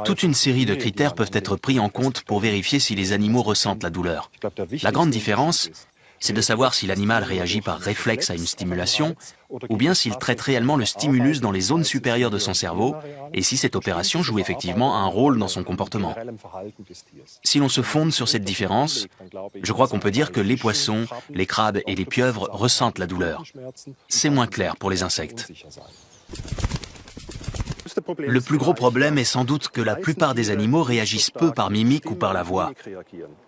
Toute une série de critères peuvent être pris en compte pour vérifier si les animaux ressentent la douleur. La grande différence, c'est de savoir si l'animal réagit par réflexe à une stimulation ou bien s'il traite réellement le stimulus dans les zones supérieures de son cerveau et si cette opération joue effectivement un rôle dans son comportement. Si l'on se fonde sur cette différence, je crois qu'on peut dire que les poissons, les crabes et les pieuvres ressentent la douleur. C'est moins clair pour les insectes. Le plus gros problème est sans doute que la plupart des animaux réagissent peu par mimique ou par la voix,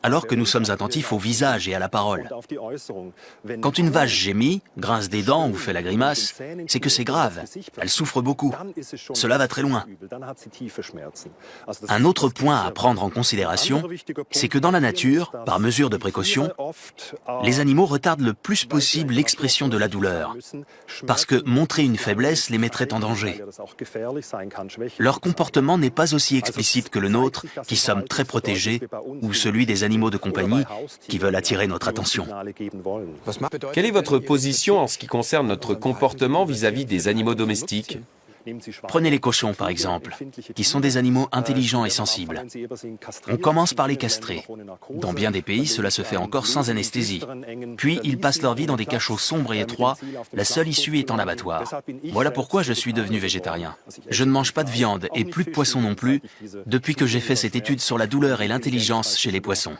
alors que nous sommes attentifs au visage et à la parole. Quand une vache gémit, grince des dents ou fait la grimace, c'est que c'est grave, elle souffre beaucoup. Cela va très loin. Un autre point à prendre en considération, c'est que dans la nature, par mesure de précaution, les animaux retardent le plus possible l'expression de la douleur, parce que montrer une faiblesse les mettrait en danger. Leur comportement n'est pas aussi explicite que le nôtre, qui sommes très protégés, ou celui des animaux de compagnie, qui veulent attirer notre attention. Quelle est votre position en ce qui concerne notre comportement vis-à-vis des animaux domestiques ? Prenez les cochons, par exemple, qui sont des animaux intelligents et sensibles. On commence par les castrer. Dans bien des pays, cela se fait encore sans anesthésie. Puis, ils passent leur vie dans des cachots sombres et étroits, la seule issue étant l'abattoir. Voilà pourquoi je suis devenu végétarien. Je ne mange pas de viande et plus de poisson non plus, depuis que j'ai fait cette étude sur la douleur et l'intelligence chez les poissons.